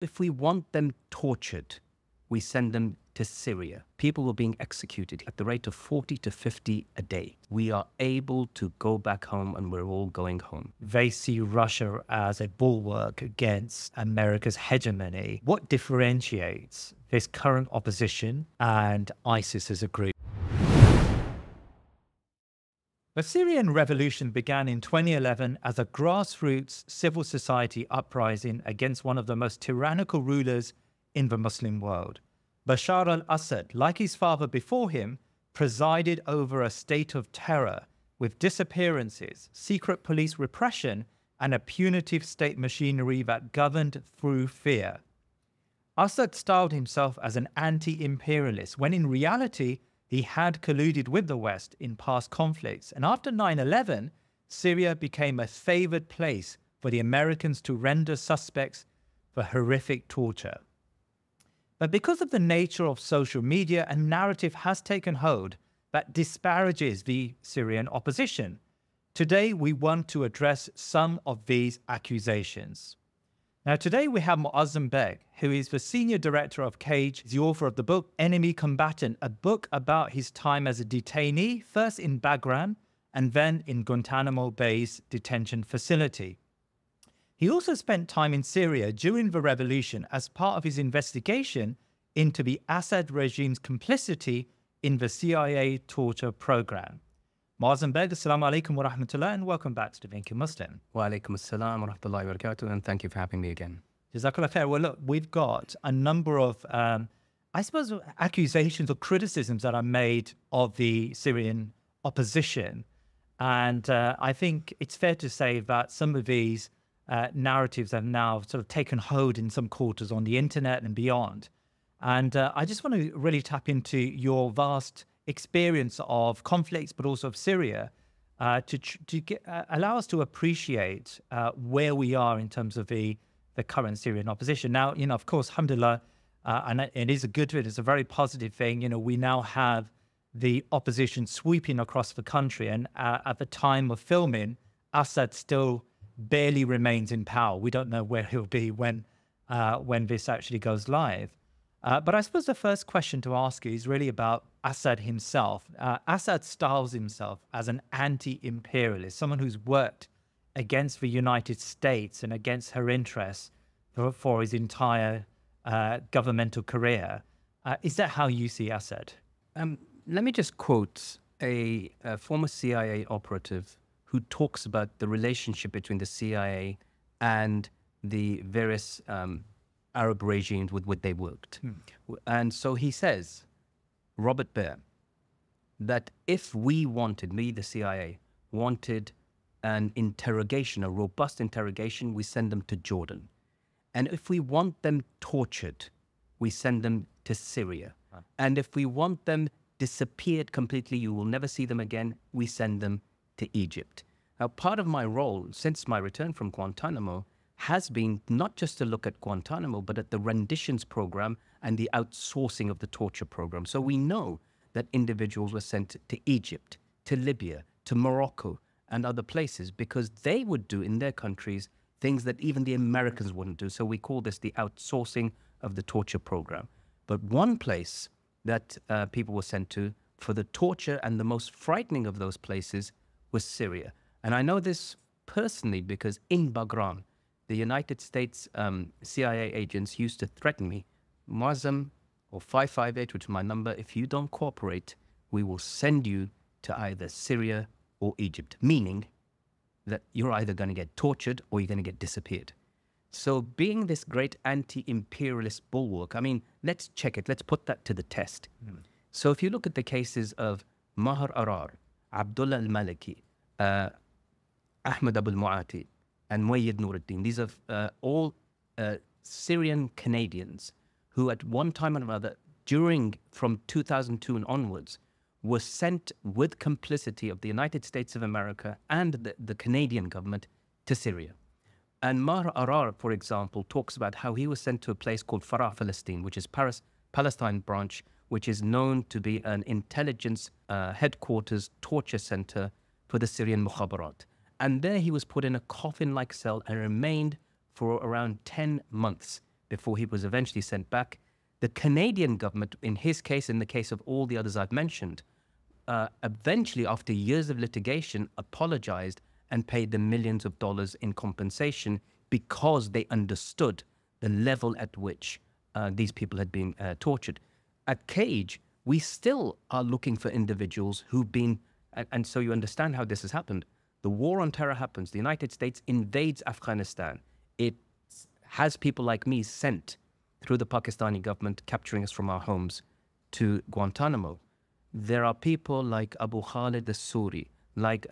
If we want them tortured, we send them to Syria. People were being executed at the rate of 40 to 50 a day. We are able to go back home, and we're all going home. They see Russia as a bulwark against America's hegemony. What differentiates this current opposition and ISIS as a group? The Syrian revolution began in 2011 as a grassroots civil society uprising against one of the most tyrannical rulers in the Muslim world. Bashar al-Assad, like his father before him, presided over a state of terror with disappearances, secret police repression, and a punitive state machinery that governed through fear. Assad styled himself as an anti-imperialist, when in reality, he had colluded with the West in past conflicts. And after 9/11, Syria became a favored place for the Americans to render suspects for horrific torture. But because of the nature of social media, a narrative has taken hold that disparages the Syrian opposition. Today, we want to address some of these accusations. Now, today we have Moazzam Begg, who is the senior director of CAGE, the author of the book Enemy Combatant, a book about his time as a detainee, first in Bagram and then in Guantanamo Bay's detention facility. He also spent time in Syria during the revolution as part of his investigation into the Assad regime's complicity in the CIA torture program. Moazzam Begg, assalamu alaikum wa rahmatullah, and welcome back to the Thinking Muslim. Wa alaikum assalam wa rahmatullahi wa barakatuh, and thank you for having me again. Jazakallah khair. Well, look, we've got a number of, I suppose, accusations or criticisms that are made of the Syrian opposition. And I think it's fair to say that some of these narratives have now sort of taken hold in some quarters on the internet and beyond. And I just want to really tap into your vast experience of conflicts, but also of Syria, to allow us to appreciate where we are in terms of the current Syrian opposition. Now, of course, alhamdulillah, and it is a good thing, it's a very positive thing. We now have the opposition sweeping across the country. And at the time of filming, Assad still barely remains in power. We don't know where he'll be when this actually goes live. But I suppose the first question to ask is really about Assad himself. Assad styles himself as an anti-imperialist, someone who's worked against the United States and against her interests for his entire governmental career. Is that how you see Assad? Let me just quote a former CIA operative who talks about the relationship between the CIA and the various Arab regimes with which they worked. And so he says, Robert Baer, that if we wanted, the CIA, wanted an interrogation, a robust interrogation, we send them to Jordan. And if we want them tortured, we send them to Syria. And if we want them disappeared completely, you will never see them again, we send them to Egypt. Now, part of my role since my return from Guantanamo has been not just to look at Guantanamo, but at the renditions program and the outsourcing of the torture program. So we know that individuals were sent to Egypt, to Libya, to Morocco, and other places because they would do in their countries things that even the Americans wouldn't do. So we call this the outsourcing of the torture program. But one place that people were sent to for the torture, and the most frightening of those places, was Syria. And I know this personally because in Bagram, the United States CIA agents used to threaten me, Moazzam, or 558, which is my number, if you don't cooperate, we will send you to either Syria or Egypt, meaning that you're either going to get tortured or you're going to get disappeared. So being this great anti-imperialist bulwark, I mean, let's check it. Let's put that to the test. So if you look at the cases of Maher Arar, Abdullah al-Maliki, Ahmed Abul Mu'ati, and Muayyid Nuruddin, these are all Syrian Canadians who at one time or another, from 2002 and onwards, were sent with complicity of the United States of America and the Canadian government to Syria. And Maher Arar, for example, talks about how he was sent to a place called Farah, Palestine, which is Palestine branch, which is known to be an intelligence headquarters torture center for the Syrian Mukhabarat. And there he was put in a coffin-like cell and remained for around 10 months before he was eventually sent back. The Canadian government, in his case, in the case of all the others I've mentioned, eventually, after years of litigation, apologized and paid them millions of dollars in compensation because they understood the level at which these people had been tortured. At Cage, we still are looking for individuals who've been, and so you understand how this has happened. The war on terror happens. The United States invades Afghanistan. It has people like me sent through the Pakistani government, capturing us from our homes, to Guantanamo. There are people like Abu Khalid al-Suri, like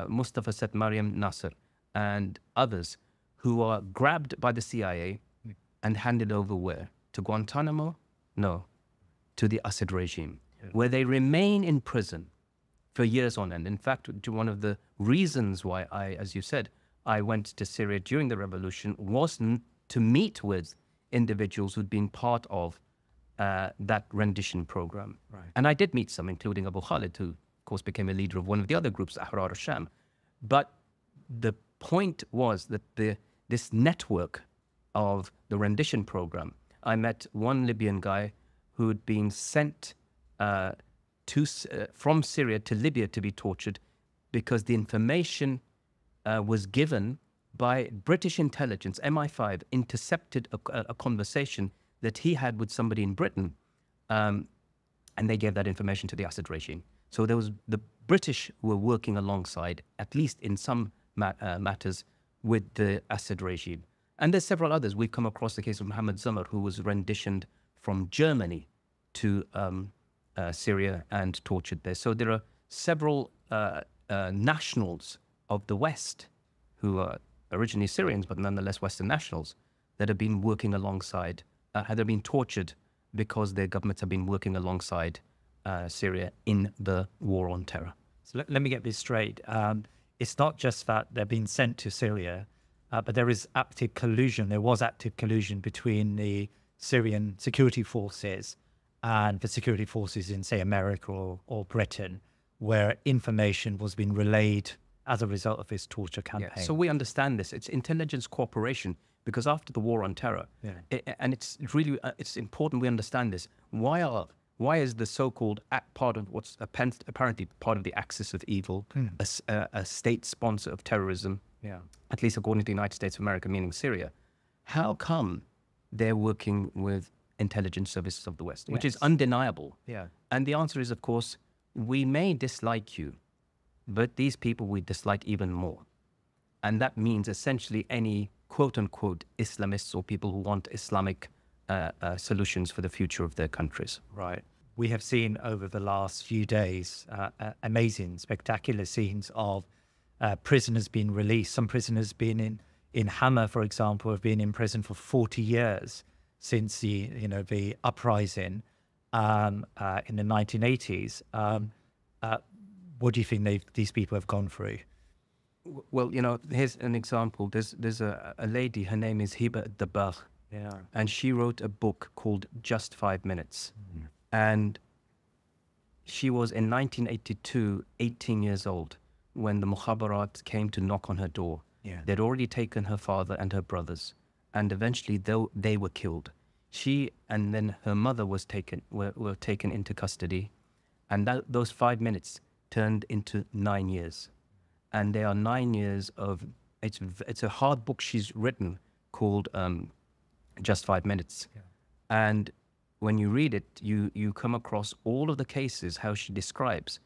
Mustafa Set Mariam Nasser, and others who are grabbed by the CIA and handed over where? To Guantanamo? No, to the Assad regime, where they remain in prison for years on end. In fact, one of the reasons why I, as you said, I went to Syria during the revolution wasn't to meet with individuals who'd been part of that rendition program. Right. And I did meet some, including Abu Khalid, who, of course, became a leader of one of the other groups, Ahrar al-Sham. But the point was that this network of the rendition program, I met one Libyan guy who had been sent from Syria to Libya to be tortured because the information was given by British intelligence. MI5 intercepted a conversation that he had with somebody in Britain, and they gave that information to the Assad regime. So there was, the British were working alongside, at least in some matters, with the Assad regime. And there's several others. We've come across the case of Mohammed Zamar, who was renditioned from Germany to Syria and tortured there. So there are several nationals of the West who are originally Syrians, but nonetheless Western nationals, that have been working alongside, have been tortured because their governments have been working alongside Syria in the war on terror. So let me get this straight. It's not just that they're being sent to Syria, but there is active collusion. There was active collusion between the Syrian security forces and the security forces in, say, America or Britain, where information was being relayed as a result of this torture campaign. Yeah, so we understand this. It's intelligence cooperation, because after the war on terror, and it's really it's important we understand this. Why is the so-called part of what's apparently part of the axis of evil, a state sponsor of terrorism, at least according to the United States of America, meaning Syria? How come they're working with intelligence services of the West, which is undeniable? And the answer is, of course, we may dislike you, but these people we dislike even more. And that means essentially any quote-unquote Islamists or people who want Islamic solutions for the future of their countries. Right. We have seen over the last few days amazing, spectacular scenes of prisoners being released. Some prisoners being in Hama, for example, have been in prison for 40 years since the uprising in the 1980s. What do you think these people have gone through? Well, here's an example. There's a lady, her name is Hiba Dabbagh, and she wrote a book called Just 5 Minutes. And she was in 1982, 18 years old, when the Mukhabarat came to knock on her door. They'd already taken her father and her brothers, and eventually they were killed. She and then her mother were taken into custody, and those 5 minutes turned into 9 years. And they are 9 years of, it's a hard book she's written called Just 5 Minutes. And when you read it, you come across all of the cases, how she describes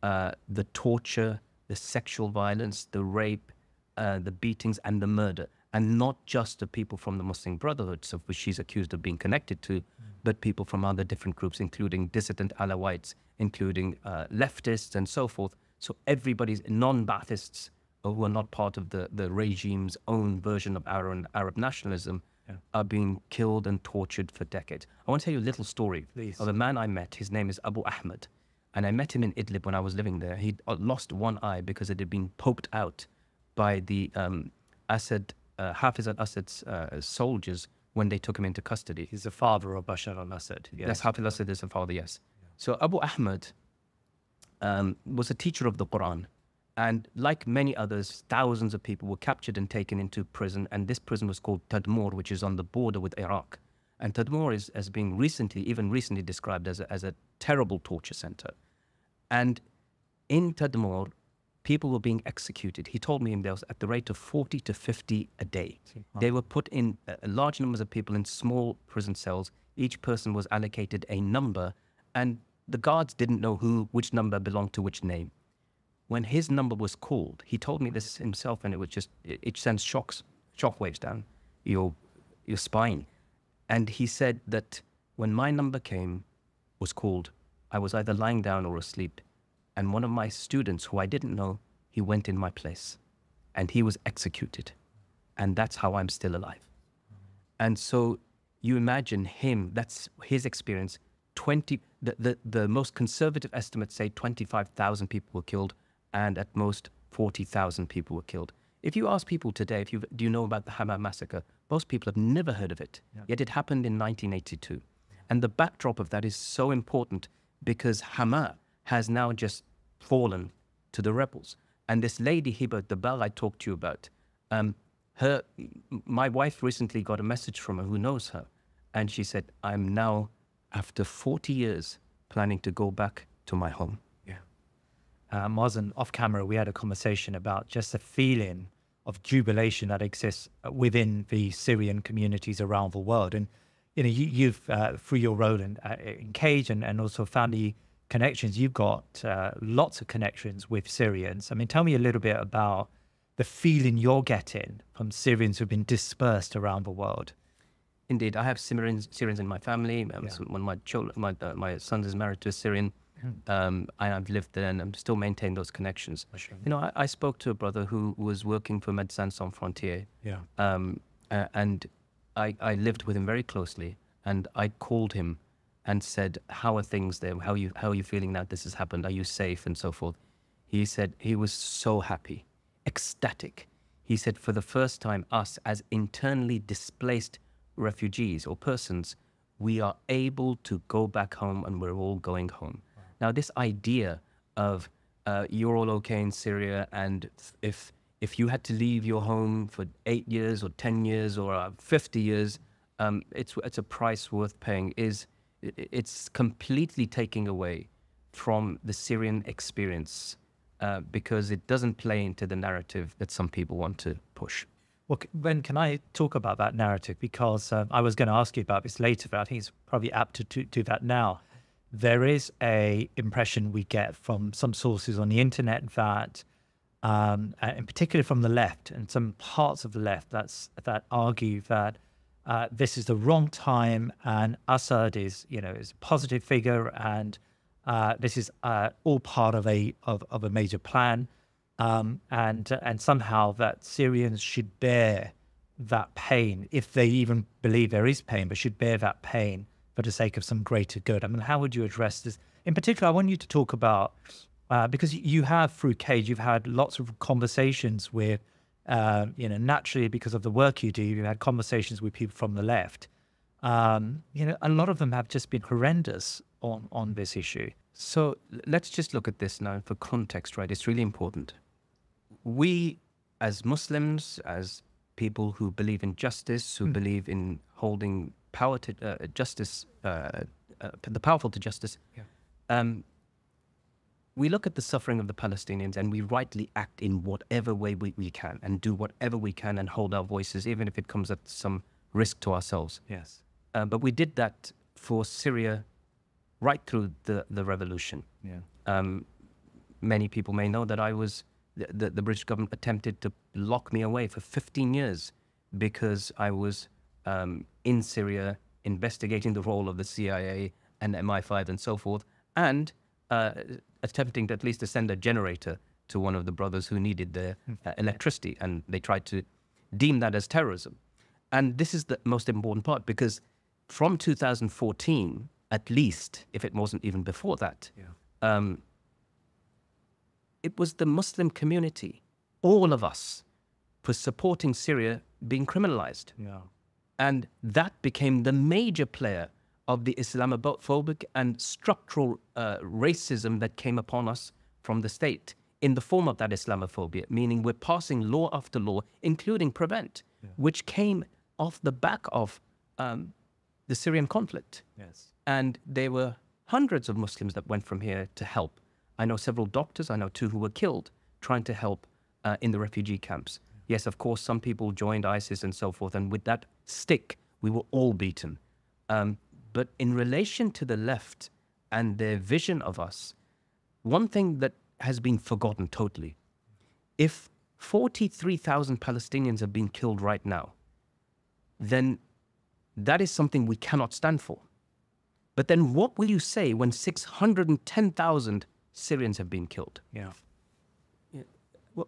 the torture, the sexual violence, the rape, the beatings and the murder. And not just the people from the Muslim Brotherhood, of which she's accused of being connected to, but people from other different groups, including dissident Alawites, including leftists and so forth. So everybody's non-Baathists who are not part of the regime's own version of Arab nationalism are being killed and tortured for decades. I want to tell you a little story of a man I met. His name is Abu Ahmed. And I met him in Idlib when I was living there. He'd lost one eye because it had been poked out by the Hafiz al-Assad's soldiers when they took him into custody. He's the father of Bashar al-Assad. Yes, Hafiz al-Assad is the father, yes. So Abu Ahmed was a teacher of the Quran, And like many others, thousands of people were captured and taken into prison. And this prison was called Tadmor, which is on the border with Iraq. And Tadmor is as being even recently described as a terrible torture center. And in Tadmor, people were being executed. He told me there was at the rate of 40 to 50 a day. They were put in large numbers of people in small prison cells. Each person was allocated a number, and the guards didn't know which number belonged to which name. When his number was called, he told me this himself, and it sends shockwaves down your spine. And he said that when my number was called, I was either lying down or asleep. And one of my students, who I didn't know, he went in my place and he was executed. And that's how I'm still alive. And so you imagine him, that's his experience. The most conservative estimates say 25,000 people were killed, and at most 40,000 people were killed. If you ask people today, do you know about the Hama massacre? Most people have never heard of it. Yeah. Yet it happened in 1982. And the backdrop of that is so important because Hama has now just fallen to the rebels. And this lady, Hiba, the bell I talked to you about, my wife recently got a message from her who knows her. And she said, I'm now, after 40 years, planning to go back to my home. Yeah. Moazzam, off camera, we had a conversation about just the feeling of jubilation that exists within the Syrian communities around the world. And, you know, you've, through your role in Cage and also family connections, you've got lots of connections with Syrians. I mean, tell me a little bit about the feeling you're getting from Syrians who've been dispersed around the world. Indeed, I have Syrians in my family. One of my son is married to a Syrian. I've lived there and I'm still maintaining those connections. Sure. You know, I spoke to a brother who was working for Médecins Sans Frontières. Yeah. And I lived with him very closely, and I called him and said, how are things there? How are you feeling now this has happened? Are you safe? And so forth. He said he was so happy, ecstatic. He said, for the first time, us as internally displaced refugees or persons, we are able to go back home and we're all going home. Wow. Now, this idea of you're all okay in Syria, and if you had to leave your home for 8 years or 10 years or 50 years, it's a price worth paying. It's completely taking away from the Syrian experience because it doesn't play into the narrative that some people want to push. Well, Ben, can I talk about that narrative? Because I was going to ask you about this later, but I think it's probably apt to do that now. There is a impression we get from some sources on the internet that, in particular from the left and some parts of the left, that argue that this is the wrong time and Assad is a positive figure, and this is all part of a major plan. And somehow that Syrians should bear that pain, if they even believe there is pain, but should bear that pain for the sake of some greater good. I mean, how would you address this? In particular, I want you to talk about, because you have, through Cage, you've had lots of conversations with, naturally because of the work you do, you've had conversations with people from the left. A lot of them have just been horrendous on this issue. So let's just look at this now for context, right? It's really important. We, as Muslims, as people who believe in justice, who believe in holding power to justice, the powerful to justice, we look at the suffering of the Palestinians and we rightly act in whatever way we can and do whatever we can and hold our voices, even if it comes at some risk to ourselves. Yes. But we did that for Syria right through the revolution. Yeah. Many people may know that the British government attempted to lock me away for 15 years because I was in Syria investigating the role of the CIA and MI5 and so forth, and attempting to at least to send a generator to one of the brothers who needed their electricity, and they tried to deem that as terrorism. And this is the most important part, because from 2014, at least, if it wasn't even before that, it was the Muslim community, all of us, for supporting Syria being criminalized. Yeah. And that became the major player of the Islamophobic and structural racism that came upon us from the state in the form of that Islamophobia, meaning we're passing law after law, including Prevent, which came off the back of the Syrian conflict. Yes. And there were hundreds of Muslims that went from here to help. I know several doctors, I know 2 who were killed trying to help in the refugee camps. Yes, of course, some people joined ISIS and so forth, and with that stick, we were all beaten. But in relation to the left and their vision of us, one thing that has been forgotten totally, if 43,000 Palestinians have been killed right now, then that is something we cannot stand for. But then what will you say when 610,000 Syrians have been killed? Yeah.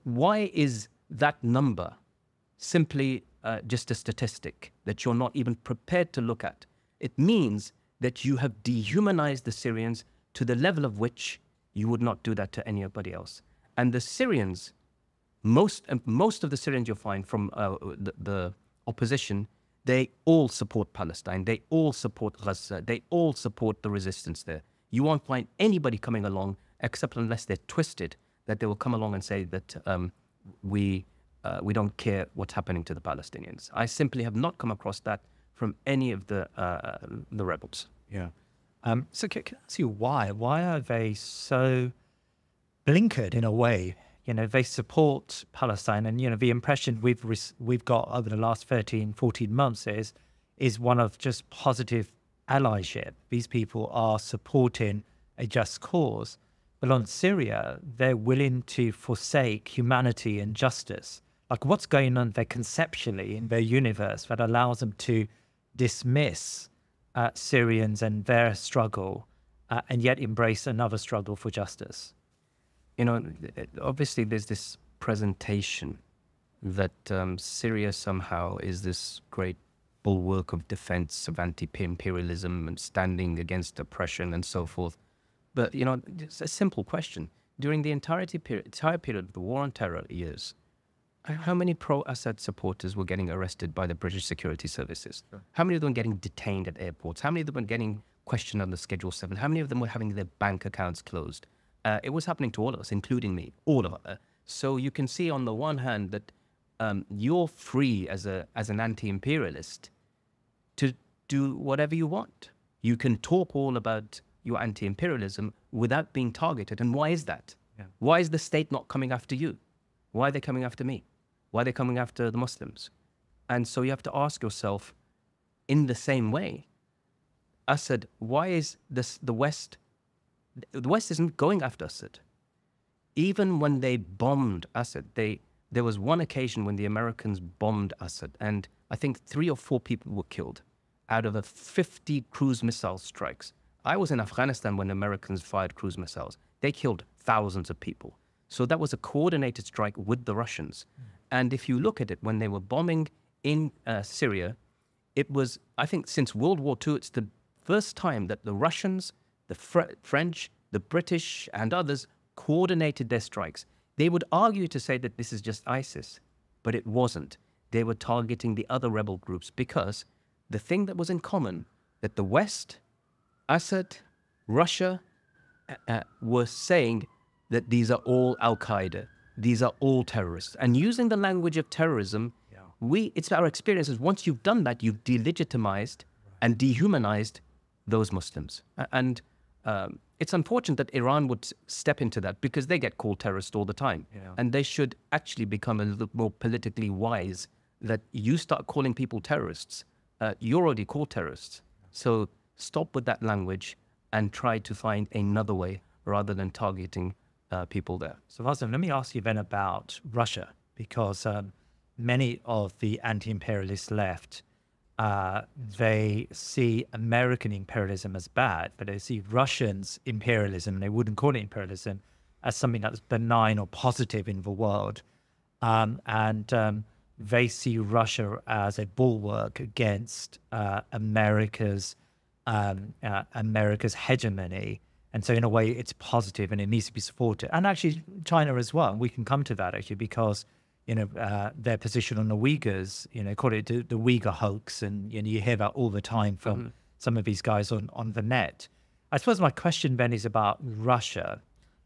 Why is that number simply just a statistic that you're not even prepared to look at? It means that you have dehumanized the Syrians to the level of which you would not do that to anybody else. And the Syrians, most of the Syrians you'll find from the opposition, they all support Palestine. They all support Gaza. They all support the resistance there. You won't find anybody coming along, except unless they're twisted, that they will come along and say that we don't care what's happening to the Palestinians. I simply have not come across that from any of the rebels. Yeah. So can I ask you why? Why are they so blinkered in a way? You know, they support Palestine, and you know the impression we've got over the last 13, 14 months is one of just positive allyship. These people are supporting a just cause. But on Syria, they're willing to forsake humanity and justice. Like, what's going on there conceptually in their universe that allows them to dismiss Syrians and their struggle and yet embrace another struggle for justice? You know, obviously there's this presentation that Syria somehow is this great bulwark of defense of anti-imperialism and standing against oppression and so forth. But, you know, it's a simple question. During the entire period of the war on terror years, how many pro-Assad supporters were getting arrested by the British security services? Sure. How many of them were getting detained at airports? How many of them were getting questioned under Schedule 7? How many of them were having their bank accounts closed? It was happening to all of us, including me, all of us. So you can see on the one hand that you're free as an anti-imperialist to do whatever you want. You can talk all about your anti-imperialism without being targeted. And why is that? Yeah. Why is the state not coming after you? Why are they coming after me? Why are they coming after the Muslims? And so you have to ask yourself, in the same way, Assad, why is the West isn't going after Assad? Even when they bombed Assad, there was one occasion when the Americans bombed Assad, and I think 3 or 4 people were killed out of the 50 cruise missile strikes. I was in Afghanistan when the Americans fired cruise missiles. They killed thousands of people. So that was a coordinated strike with the Russians. And if you look at it, when they were bombing in Syria, it was, I think, since World War II, it's the first time that the Russians, the French, the British, and others coordinated their strikes. They would argue to say that this is just ISIS, but it wasn't. They were targeting the other rebel groups because the thing that was in common, that the West, Assad, Russia, were saying that these are all Al-Qaeda, these are all terrorists. And using the language of terrorism, it's our experiences. Once you've done that, you've delegitimized and dehumanized those Muslims. And it's unfortunate that Iran would step into that because they get called terrorists all the time. Yeah. And they should actually become a little more politically wise, that you start calling people terrorists. You're already called terrorists. So stop with that language and try to find another way rather than targeting people there. So Moazzam, let me ask you then about Russia, because many of the anti-imperialist left, they see American imperialism as bad, but they see Russians' imperialism, they wouldn't call it imperialism, as something that's benign or positive in the world. They see Russia as a bulwark against America's hegemony. And so in a way, it's positive and it needs to be supported. And actually, China as well. We can come to that, actually, because their position on the Uyghurs, call it the Uyghur hoax. And you hear that all the time from some of these guys on the net. I suppose my question, Ben, is about Russia.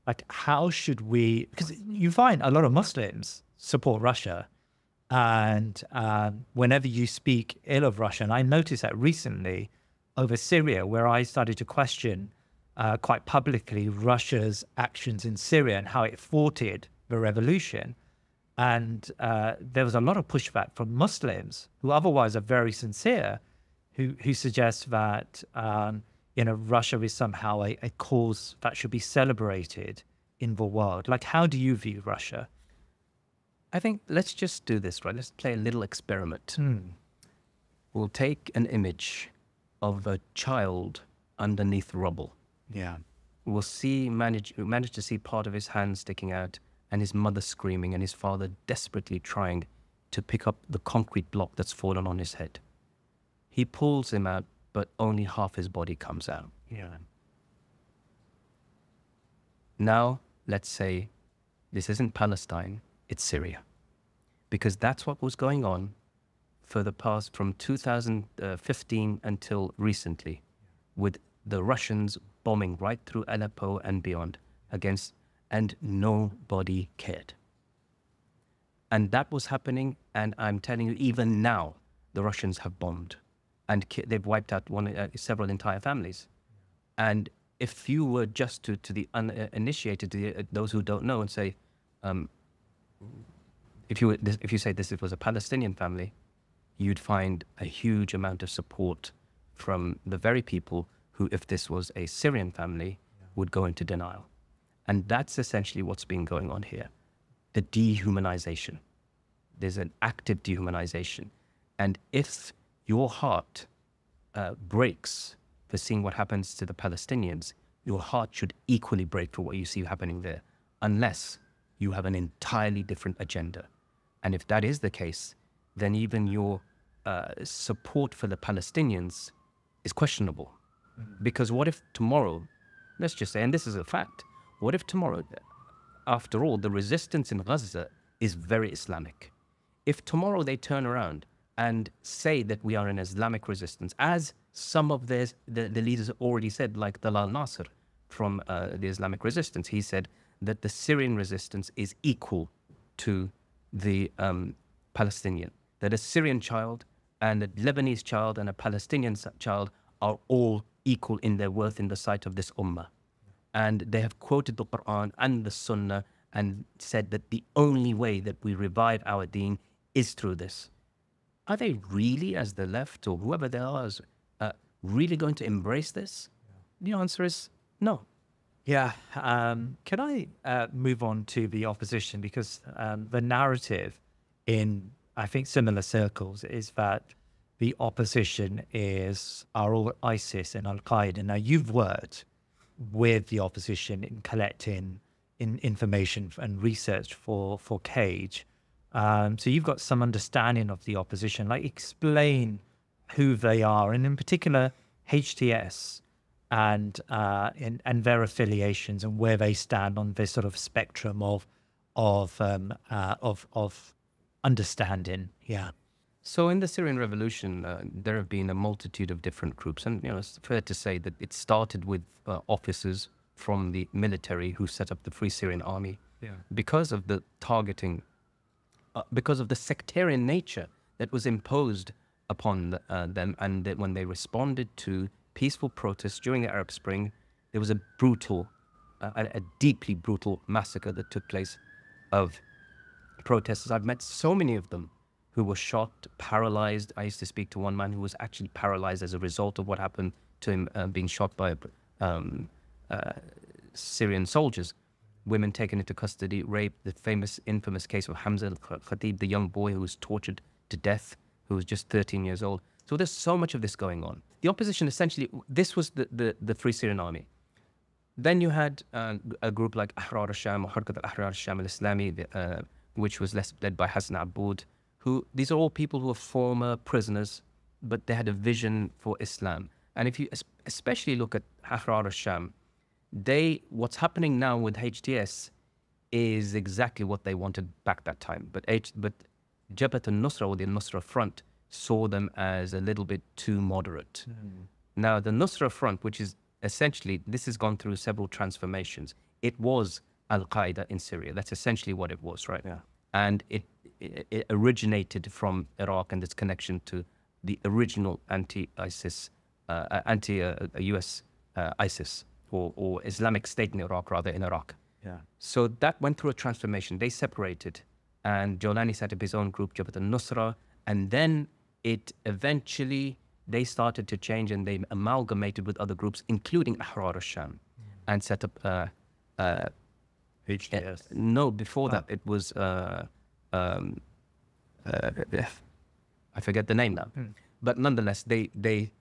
Like, how should we, because you find a lot of Muslims support Russia. And whenever you speak ill of Russia, and I noticed that recently over Syria, where I started to question quite publicly Russia's actions in Syria and how it thwarted the revolution. And there was a lot of pushback from Muslims who otherwise are very sincere, who suggest that Russia is somehow a cause that should be celebrated in the world. Like, how do you view Russia? I think let's just do this, right? Let's play a little experiment. We'll take an image of a child underneath rubble. Yeah. We'll manage to see part of his hand sticking out and his mother screaming and his father desperately trying to pick up the concrete block that's fallen on his head. He pulls him out, but only half his body comes out. Yeah. Now, let's say this isn't Palestine, it's Syria. Because that's what was going on for the past, from 2015 until recently, with the Russians bombing right through Aleppo and beyond and nobody cared. And that was happening, and I'm telling you, even now, the Russians have bombed and they've wiped out several entire families. And if you were just to the uninitiated, those who don't know, and say, if you say this was a Palestinian family, you'd find a huge amount of support from the very people who, if this was a Syrian family, would go into denial. And that's essentially what's been going on here. The dehumanization. There's an active dehumanization. And if your heart breaks for seeing what happens to the Palestinians, your heart should equally break for what you see happening there, unless you have an entirely different agenda. And if that is the case, then even your support for the Palestinians is questionable. Because what if tomorrow, let's just say, and this is a fact, what if tomorrow, after all, the resistance in Gaza is very Islamic? If tomorrow they turn around and say that we are an Islamic resistance, as some of the leaders already said, like Dalal Nasser from the Islamic resistance, he said that the Syrian resistance is equal to the Palestinian, that a Syrian child and a Lebanese child and a Palestinian child are all equal in their worth in the sight of this ummah. And they have quoted the Quran and the Sunnah and said that the only way that we revive our deen is through this. Are they really, as the left or whoever they are, really going to embrace this? The answer is no. Yeah. Can I move on to the opposition? Because the narrative in, I think, similar circles is that the opposition are all ISIS and al-Qaeda. Now, you've worked with the opposition in collecting information and research for Cage. So you've got some understanding of the opposition. Like, explain who they are, and in particular HTS and their affiliations and where they stand on this sort of spectrum of understanding. Yeah. So in the Syrian revolution, there have been a multitude of different groups, and it's fair to say that it started with officers from the military who set up the Free Syrian Army. Yeah. Because of the targeting, because of the sectarian nature that was imposed upon them, and that when they responded to peaceful protests during the Arab Spring, there was a deeply brutal massacre that took place of protesters. I've met so many of them who were shot, paralyzed. I used to speak to one man who was actually paralyzed as a result of what happened to him being shot by Syrian soldiers. Women taken into custody, raped, the infamous case of Hamza al-Khatib, the young boy who was tortured to death, who was just 13 years old. So there's so much of this going on. The opposition, essentially, this was the Free Syrian Army. Then you had a group like Ahrar al-Sham, or Harkat al-Ahrar al-Sham al-Islami, which was led by Hassan Aboud, these are all people who were former prisoners, but they had a vision for Islam. And if you especially look at Ahrar al-Sham, what's happening now with HTS is exactly what they wanted back that time. But Jabhat al-Nusra, or the Nusra Front, saw them as a little bit too moderate. Now, the Nusra Front, which is essentially, this has gone through several transformations. it was al-Qaeda in Syria. That's essentially what it was, right? Yeah. And it originated from Iraq and its connection to the original anti-ISIS, anti-US ISIS, or Islamic State in Iraq, rather, in Iraq. Yeah. So that went through a transformation. They separated, and Jolani set up his own group, Jabhat al-Nusra, and then it eventually, they started to change and they amalgamated with other groups, including Ahrar al-Sham, and set up... HTS. No, before that, it was... I forget the name now. But nonetheless, they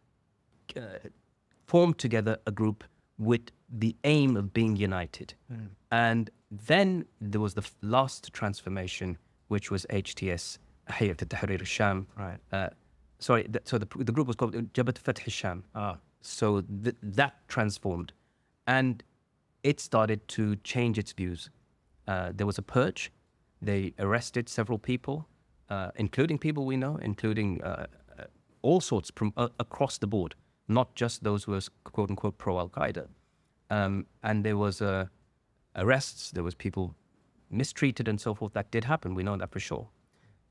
formed together a group with the aim of being united. And then there was the last transformation, which was HTS, Hayat al-Tahrir al-Sham. Right. So the group was called Jabhat Fath al-Sham. So that transformed. And it started to change its views. There was a purge. They arrested several people, including people we know, including all sorts from across the board, not just those who were quote-unquote pro-Al-Qaeda. And there was arrests, there was people mistreated and so forth. That did happen, we know that for sure.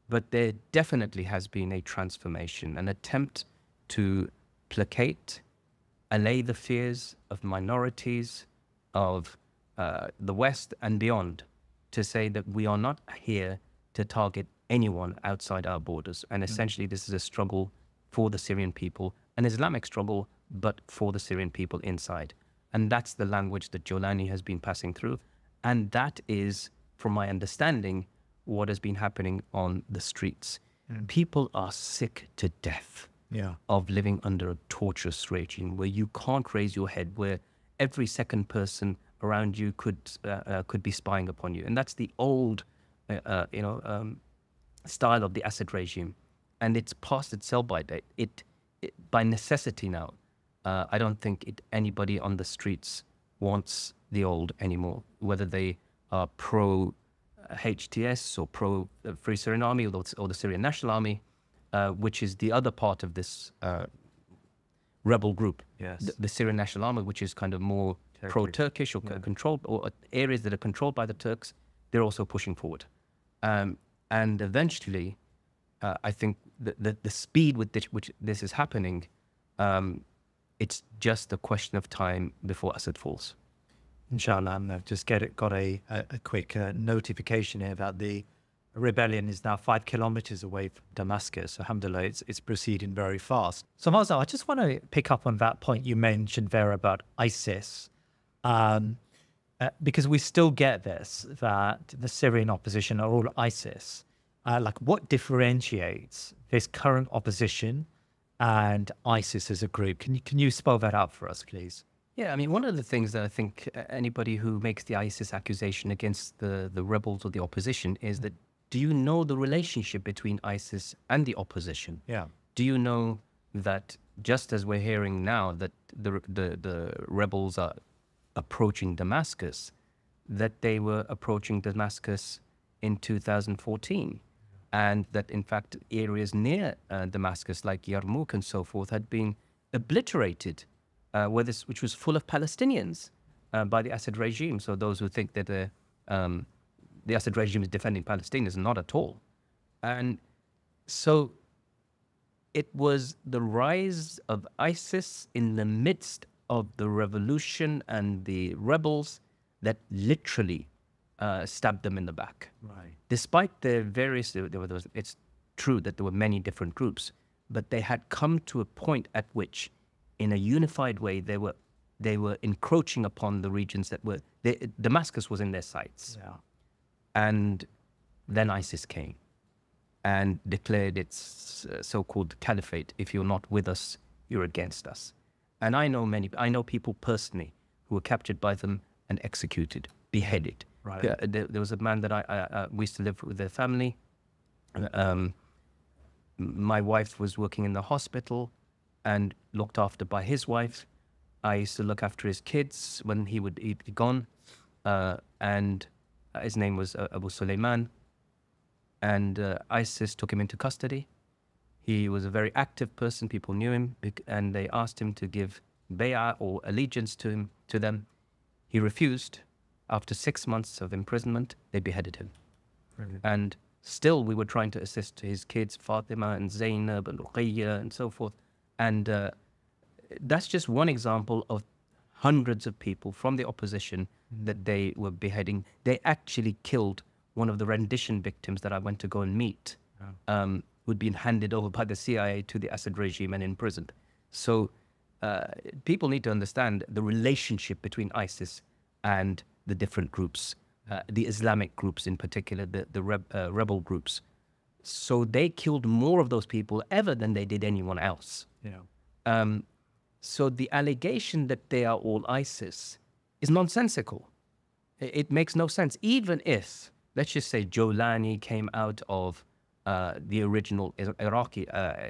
But there definitely has been a transformation, an attempt to placate, allay the fears of minorities, of the West and beyond, to say that we are not here to target anyone outside our borders. And essentially, this is a struggle for the Syrian people, an Islamic struggle, but for the Syrian people inside. And that's the language that Jolani has been passing through. And that is, from my understanding, what has been happening on the streets. People are sick to death of living under a torturous regime where you can't raise your head, where every second person around you could be spying upon you. And that's the old, style of the Assad regime. And it's past its sell-by date. It by necessity now, I don't think anybody on the streets wants the old anymore, whether they are pro-HTS or pro-Free Syrian Army or the Syrian National Army, which is the other part of this rebel group. Yes. The Syrian National Army, which is kind of more pro-Turkish or controlled, or areas that are controlled by the Turks, they're also pushing forward. And eventually, I think the speed with which this is happening, it's just a question of time before Assad falls. Inshallah, I've just got a quick notification here about the rebellion is now 5 kilometers away from Damascus. Alhamdulillah, it's proceeding very fast. So Moazzam, I just want to pick up on that point you mentioned there about ISIS, because we still get this, that the Syrian opposition are all ISIS. Like, what differentiates this current opposition and ISIS as a group? Can you spell that out for us, please? Yeah, I mean, one of the things that I think anybody who makes the ISIS accusation against the rebels or the opposition is that, do you know the relationship between ISIS and the opposition? Yeah. Do you know that just as we're hearing now that the rebels are approaching Damascus, that they were approaching Damascus in 2014, and that in fact areas near Damascus like Yarmouk and so forth had been obliterated, which was full of Palestinians by the Assad regime. So those who think that the Assad regime is defending Palestinians, not at all. And so it was the rise of ISIS in the midst of the revolution and the rebels that literally stabbed them in the back. Right. Despite the various, it's true that there were many different groups, but they had come to a point at which, in a unified way, they were encroaching upon the regions that were, Damascus was in their sights. Yeah. And then ISIS came and declared its so-called caliphate. If you're not with us, you're against us. And I know people personally who were captured by them and executed, beheaded. Right. There was a man that we used to live with their family. My wife was working in the hospital and looked after by his wife. I used to look after his kids when he'd be gone. And his name was Abu Suleiman. And ISIS took him into custody. He was a very active person. People knew him, and they asked him to give bay'ah or allegiance to them. He refused, After 6 months of imprisonment, they beheaded him. Brilliant. And still we were trying to assist his kids, Fatima and Zainab and Ruqayya and so forth. And that's just one example of hundreds of people from the opposition that they were beheading. They actually killed one of the rendition victims that I went to go and meet, who'd been handed over by the CIA to the Assad regime and imprisoned. So people need to understand the relationship between ISIS and the different groups, the Islamic groups in particular, the rebel groups. So they killed more of those people ever than they did anyone else. Yeah. So the allegation that they are all ISIS is nonsensical. It makes no sense. Even if, let's just say, Jolani came out of the original Iraqi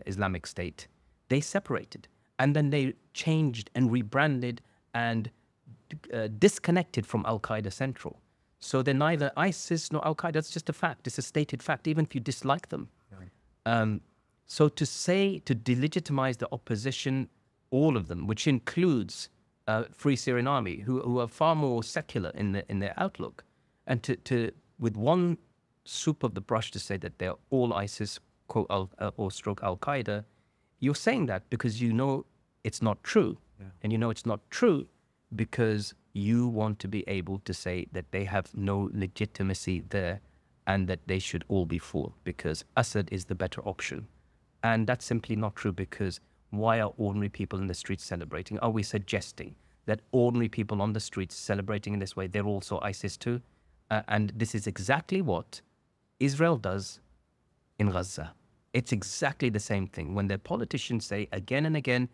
Islamic State, they separated. And then they changed and rebranded and disconnected from Al-Qaeda Central. So they're neither ISIS nor Al-Qaeda. It's just a fact. It's a stated fact, even if you dislike them. Right. So to say, to delegitimize the opposition, all of them, which includes Free Syrian Army, who are far more secular in their outlook, and to with one swoop of the brush to say that they're all ISIS, quote, or stroke Al-Qaeda, you're saying that because you know it's not true. Yeah. And you know it's not true because you want to be able to say that they have no legitimacy there and that they should all be for, because Assad is the better option. And that's simply not true, because why are ordinary people in the streets celebrating? Are we suggesting that ordinary people on the streets celebrating in this way, they're also ISIS too? And this is exactly what Israel does in Gaza. It's exactly the same thing. When their politicians say again and again,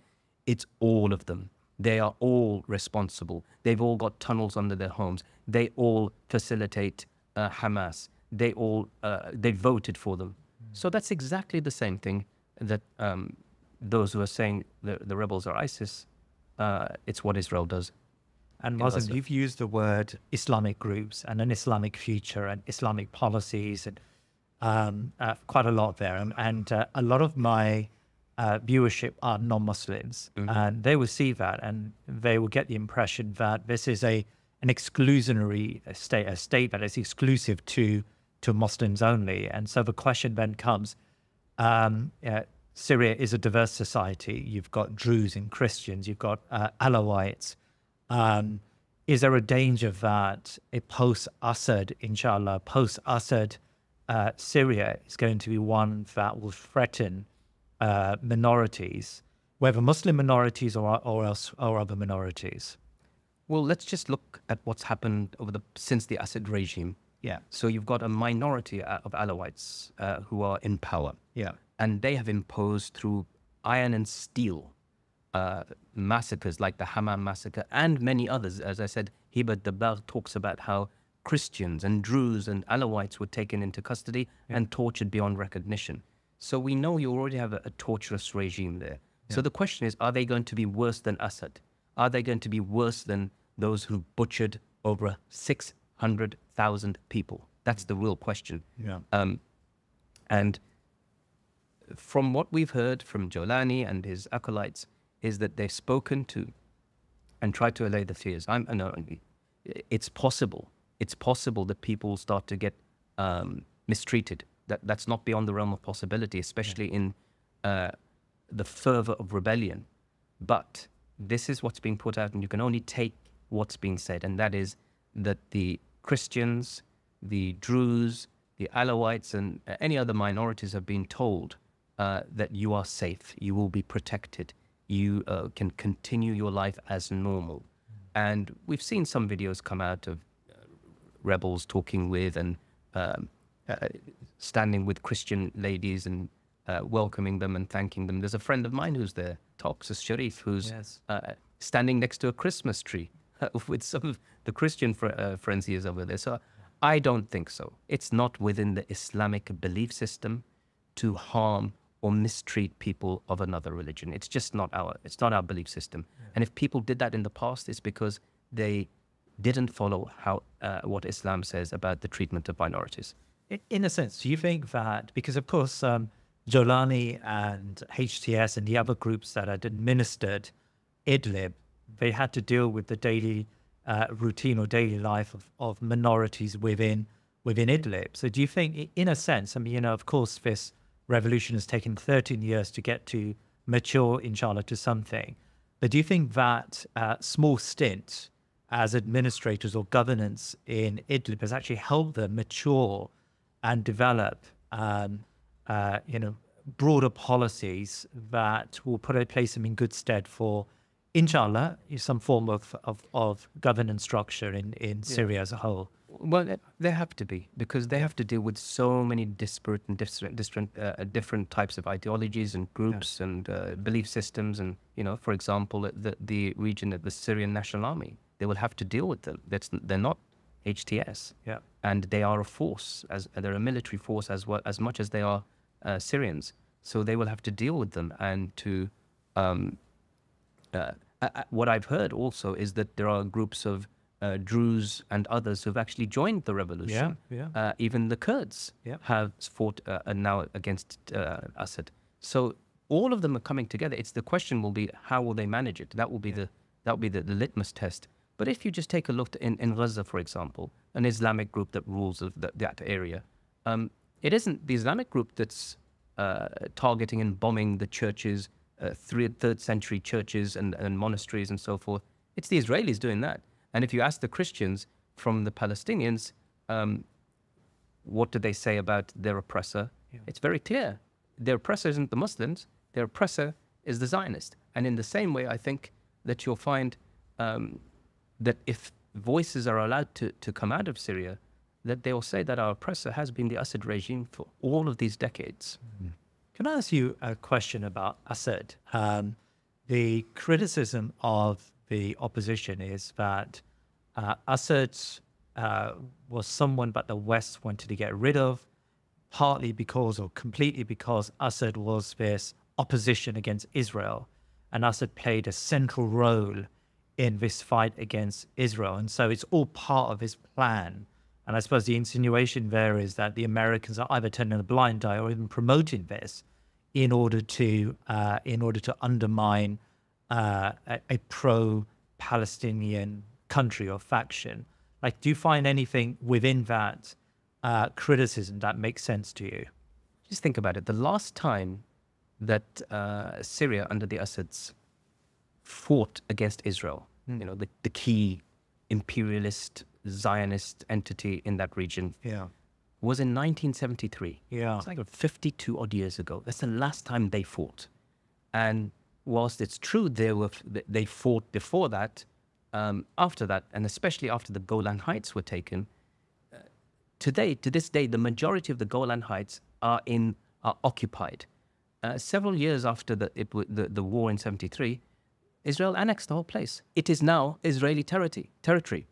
it's all of them. They are all responsible. They've all got tunnels under their homes. They all facilitate Hamas. They voted for them. So that's exactly the same thing that those who are saying the rebels are ISIS, it's what Israel does. And Moazzam, you've used the word Islamic groups and an Islamic future and Islamic policies and quite a lot there. And a lot of my viewership are non-Muslims, and they will see that and they will get the impression that this is an exclusionary state, a state that is exclusive to Muslims only. And so the question then comes, Syria is a diverse society. You've got Druze and Christians, you've got Alawites. Is there a danger that a post-Assad, inshallah, post-Assad Syria is going to be one that will threaten minorities, whether Muslim minorities or other minorities? Well, let's just look at what's happened since the Assad regime. Yeah. So you've got a minority of Alawites who are in power. Yeah. And they have imposed through iron and steel massacres like the Hammam massacre and many others. As I said, Hibat Dabagh talks about how Christians and Druze and Alawites were taken into custody and tortured beyond recognition. So we know you already have a torturous regime there. Yeah. So the question is, are they going to be worse than Assad? Are they going to be worse than those who butchered over 600,000 people? That's the real question. Yeah. And from what we've heard from Jolani and his acolytes is that they've spoken to and tried to allay the fears. It's possible. It's possible that people start to get mistreated. That's not beyond the realm of possibility, especially in the fervor of rebellion. But this is what's being put out, and you can only take what's being said, and that is that the Christians, the Druze, the Alawites, and any other minorities have been told that you are safe, you will be protected, you can continue your life as normal. And we've seen some videos come out of rebels talking with and standing with Christian ladies and welcoming them and thanking them. There's a friend of mine who's there, Toxus Sharif, who's standing next to a Christmas tree with some of the Christian friends he has over there. So I don't think so. It's not within the Islamic belief system to harm or mistreat people of another religion. It's just not our belief system. Yeah. And if people did that in the past, it's because they didn't follow what Islam says about the treatment of minorities. In a sense, do you think that, because of course Jolani and HTS and the other groups that had administered Idlib, they had to deal with the daily routine or daily life of minorities within Idlib. So do you think, in a sense, I mean, of course, this revolution has taken 13 years to get to mature, inshallah, to something. But do you think that small stint as administrators or governance in Idlib has actually helped them mature and develop, broader policies that will place them in good stead for, inshallah, some form of governance structure in Syria as a whole? Well, they have to be, because they have to deal with so many disparate and different types of ideologies and groups and belief systems. And, for example, the region of the Syrian National Army, they will have to deal with them. They're not HTS. Yeah. And they are a force, they're a military force as much as they are Syrians. So they will have to deal with them. And to what I've heard also is that there are groups of Druze and others who've actually joined the revolution. Even the Kurds have fought now against Assad. So all of them are coming together. The question will be, how will they manage it? That will be the litmus test. But if you just take a look in Gaza, for example, an Islamic group that rules that area, it isn't the Islamic group that's targeting and bombing the churches, third century churches and monasteries and so forth. It's the Israelis doing that. And if you ask the Christians from the Palestinians, what do they say about their oppressor? It's very clear. Their oppressor isn't the Muslims. Their oppressor is the Zionist. And in the same way, I think that you'll find that if voices are allowed to come out of Syria, that they will say that our oppressor has been the Assad regime for all of these decades. Can I ask you a question about Assad? The criticism of the opposition is that Assad was someone that the West wanted to get rid of, partly because or completely because Assad was this opposition against Israel, and Assad played a central role in this fight against Israel. And so it's all part of his plan. And I suppose the insinuation there is that the Americans are either turning a blind eye or even promoting this in order to undermine a pro-Palestinian country or faction. Like, do you find anything within that criticism that makes sense to you? Just think about it. The last time that Syria under the Assads fought against Israel, the key imperialist Zionist entity in that region, was in 1973. It's like 52 odd years ago. That's the last time they fought. And whilst it's true they fought before that, after that, and especially after the Golan Heights were taken, to this day, the majority of the Golan Heights are occupied. Several years after the war in 73, Israel annexed the whole place. It is now Israeli territory.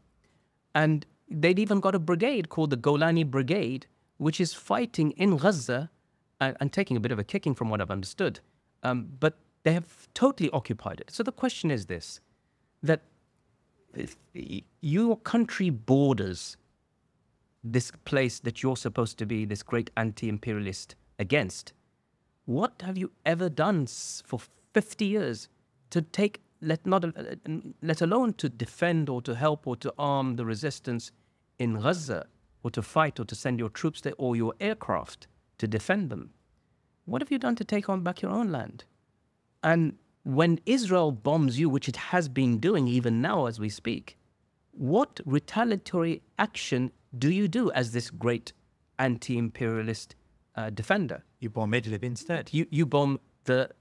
And they'd even got a brigade called the Golani Brigade, which is fighting in Gaza and taking a bit of a kicking from what I've understood. But they have totally occupied it. So the question is this, that your country borders this place that you're supposed to be this great anti-imperialist against. What have you ever done for 50 years to take, let alone to defend or to help or to arm the resistance in Gaza, or to fight or to send your troops there or your aircraft to defend them? What have you done to take on back your own land? And when Israel bombs you, which it has been doing even now as we speak, what retaliatory action do you do as this great anti-imperialist defender? You bomb Idlib instead. You bomb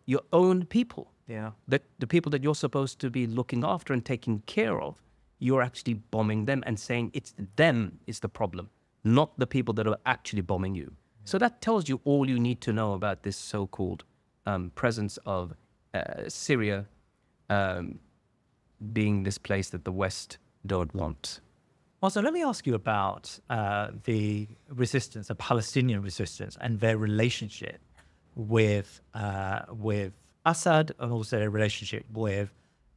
your own people. Yeah. The people that you're supposed to be looking after and taking care of, you're actually bombing them and saying it's them is the problem, not the people that are actually bombing you. So that tells you all you need to know about this so-called presence of Syria being this place that the West don't want. Also, let me ask you about the resistance, the Palestinian resistance, and their relationship with Assad, and also their relationship with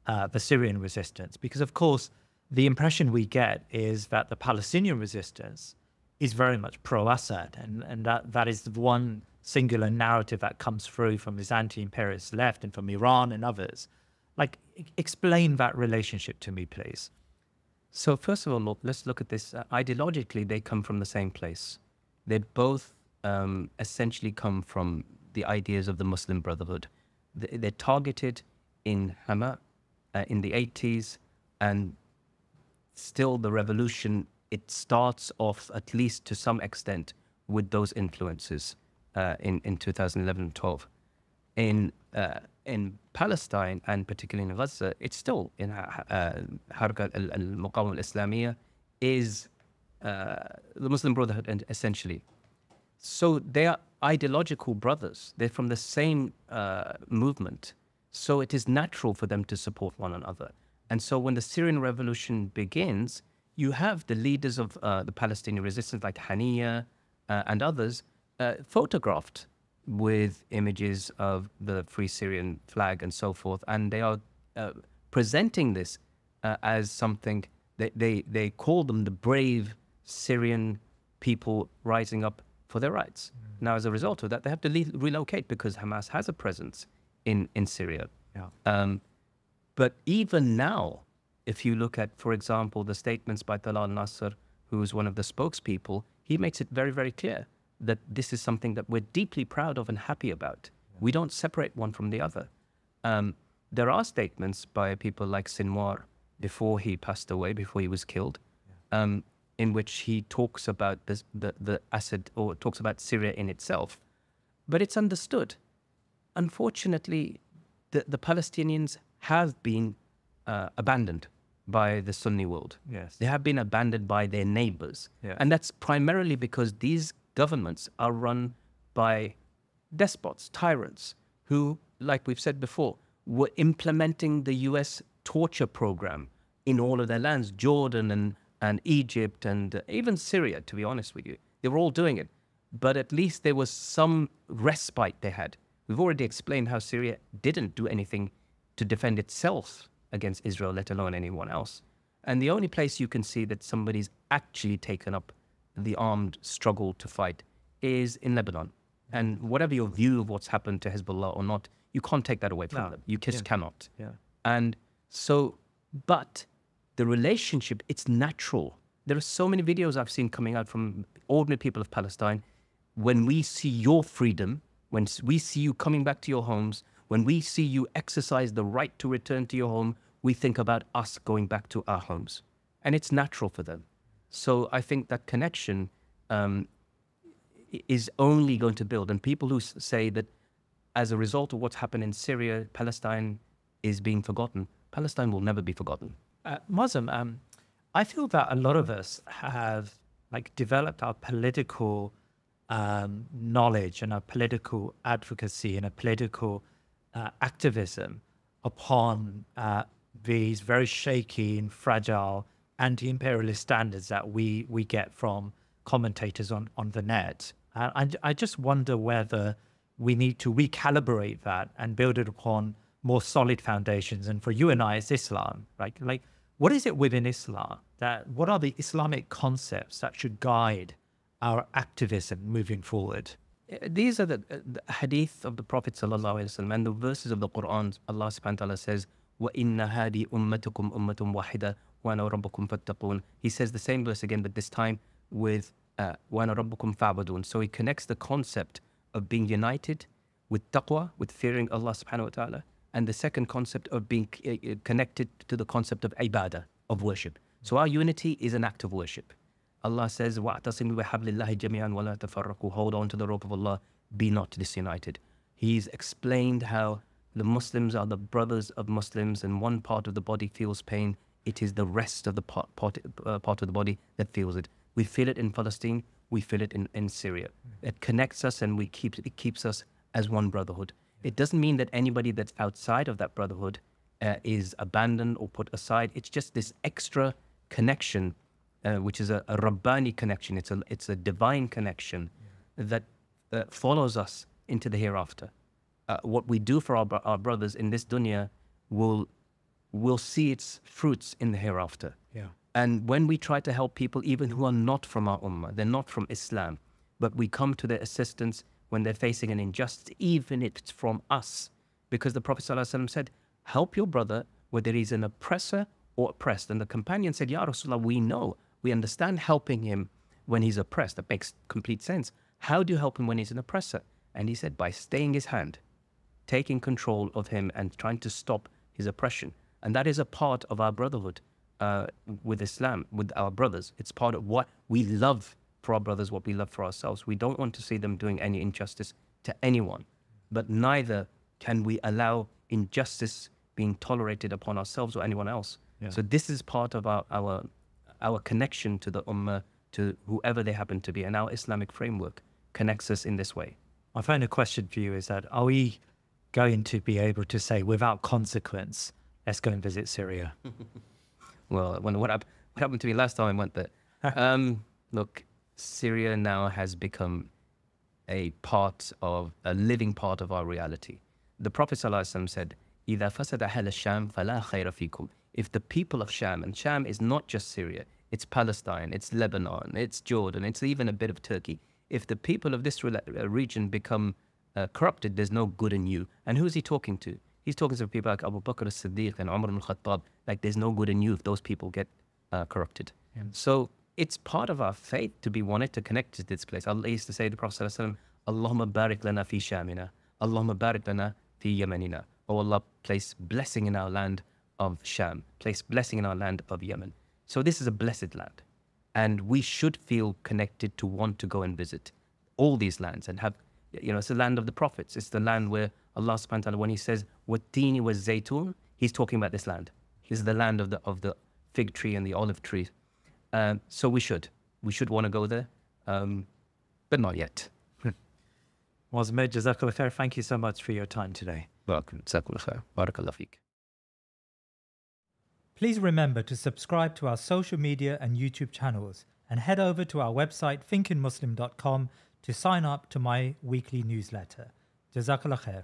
the Syrian resistance. Because, of course, the impression we get is that the Palestinian resistance is very much pro-Assad, and that is the one singular narrative that comes through from this anti-imperialist left and from Iran and others. Like, explain that relationship to me, please. So first of all, let's look at this. Ideologically, they come from the same place. They both essentially come from the ideas of the Muslim Brotherhood. They're targeted in Hama in the 80s, and still the revolution, it starts off, at least to some extent, with those influences in 2011 and 12. In Palestine, and particularly in Gaza, it's still in Harakat al-Muqawama al-Islamiyya is the Muslim Brotherhood, essentially. So they are ideological brothers. They're from the same movement. So it is natural for them to support one another. And so when the Syrian revolution begins, you have the leaders of the Palestinian resistance, like Haniya and others, photographed with images of the Free Syrian flag and so forth. And they are presenting this as something, they call them the brave Syrian people rising up for their rights. Now, as a result of that, they have to relocate because Hamas has a presence in Syria. Yeah. But even now, if you look at, for example, the statements by Talal Nasser, who is one of the spokespeople, he makes it very, very clear that this is something that we're deeply proud of and happy about. We don't separate one from the other. There are statements by people like Sinwar before he passed away, before he was killed, in which he talks about the Assad, or talks about Syria in itself. But it's understood. Unfortunately, the Palestinians have been abandoned by the Sunni world. Yes. They have been abandoned by their neighbors. Yeah. And that's primarily because these governments are run by despots, tyrants, who, like we've said before, were implementing the US torture program in all of their lands, Jordan and Egypt and even Syria, to be honest with you. They were all doing it. But at least there was some respite they had. We've already explained how Syria didn't do anything to defend itself against Israel, let alone anyone else. And the only place you can see that somebody's actually taken up the armed struggle to fight is in Lebanon. And whatever your view of what's happened to Hezbollah or not, you can't take that away from them. You just cannot. Yeah. And so, but the relationship, it's natural. There are so many videos I've seen coming out from ordinary people of Palestine. When we see your freedom, when we see you coming back to your homes, when we see you exercise the right to return to your home, we think about us going back to our homes. And it's natural for them. So I think that connection is only going to build. And people who say that as a result of what's happened in Syria, Palestine is being forgotten, Palestine will never be forgotten. Moazzam, I feel that a lot of us have developed our political knowledge and our political advocacy and a political activism upon these very shaky and fragile anti-imperialist standards that we get from commentators on the net. I just wonder whether we need to recalibrate that and build it upon more solid foundations. And for you and I, it's Islam, right? Like, what is it within Islam what are the Islamic concepts that should guide our activism moving forward? These are the hadith of the Prophet ﷺ and the verses of the Quran. Allah subhanahu wa ta'ala says, وَإِنَّ هَذِي أُمَّتُكُمْ أُمَّةٌ وَاحِدَةٌ وَأَنَا رَبُّكُمْ فَاتَّقُونَ. He says the same verse again, but this time with وَأَنَا رَبُّكُمْ فَاعْبُدُونَ. So he connects the concept of being united with taqwa, with fearing Allah subhanahu wa ta'ala, and the second concept of being connected to the concept of ibadah, of worship. So our unity is an act of worship. Allah says, وَاعْتَصِمُوا بِحَبْلِ اللَّهِ جَمِيعًا وَلَا تَفَرَّقُوا. Hold on to the rope of Allah, be not disunited. He's explained how the Muslims are the brothers of Muslims, and one part of the body feels pain. It is the rest of the part of the body that feels it. We feel it in Palestine, we feel it in Syria. It connects us, and it keeps us as one brotherhood. It doesn't mean that anybody that's outside of that brotherhood is abandoned or put aside. It's just this extra connection, which is a Rabbani connection. It's a divine connection that follows us into the hereafter. What we do for our brothers in this dunya will see its fruits in the hereafter. Yeah. And when we try to help people, even who are not from our ummah, they're not from Islam, but we come to their assistance when they're facing an injustice, even if it's from us. Because the Prophet ﷺ said, help your brother whether he's an oppressor or oppressed. And the companion said, Ya Rasulullah, we understand helping him when he's oppressed. That makes complete sense. How do you help him when he's an oppressor? And he said, by staying his hand, taking control of him and trying to stop his oppression. And that is a part of our brotherhood with Islam, with our brothers. It's part of what we love for our brothers, what we love for ourselves. We don't want to see them doing any injustice to anyone, but neither can we allow injustice being tolerated upon ourselves or anyone else. Yeah. So this is part of our connection to the Ummah, to whoever they happen to be, and our Islamic framework connects us in this way. My final question for you is that, are we going to be able to say without consequence, let's go and visit Syria? Well, what happened to me last time I went there? Look, Syria now has become a living part of our reality. The Prophet ﷺ said, إِذَا فَسَدَ أَهْلَ الشَّامِ فَلَا خَيْرَ فِيكُمْ. If the people of Sham, and Sham is not just Syria, it's Palestine, it's Lebanon, it's Jordan, it's even a bit of Turkey. If the people of this region become corrupted, there's no good in you. And who is he talking to? He's talking to people like Abu Bakr as-Siddiq and Umar al-Khattab. Like, there's no good in you if those people get corrupted. Yeah. So it's part of our faith to be wanted to connect to this place. Allah used to say to the Prophet ﷺ, Allahumma barik lana fi shamina, Allahumma barik lana fi yamanina. Oh Allah, place blessing in our land of Sham, place blessing in our land of Yemen. So this is a blessed land. And we should feel connected to want to go and visit all these lands and have, it's the land of the prophets. It's the land where Allah subhanahu wa ta'ala, when he says, وَالتِّينِ وَالزَّيْتُونِ, he's talking about this land. This is the land of the fig tree and the olive tree. So we should want to go there, but not yet. Moazzam Begg, Jazakallah khair. Thank you so much for your time today. Welcome. Jazakallah khair. Barakallah feek. Please remember to subscribe to our social media and YouTube channels and head over to our website thinkinmuslim.com to sign up to my weekly newsletter. Jazakallah khair.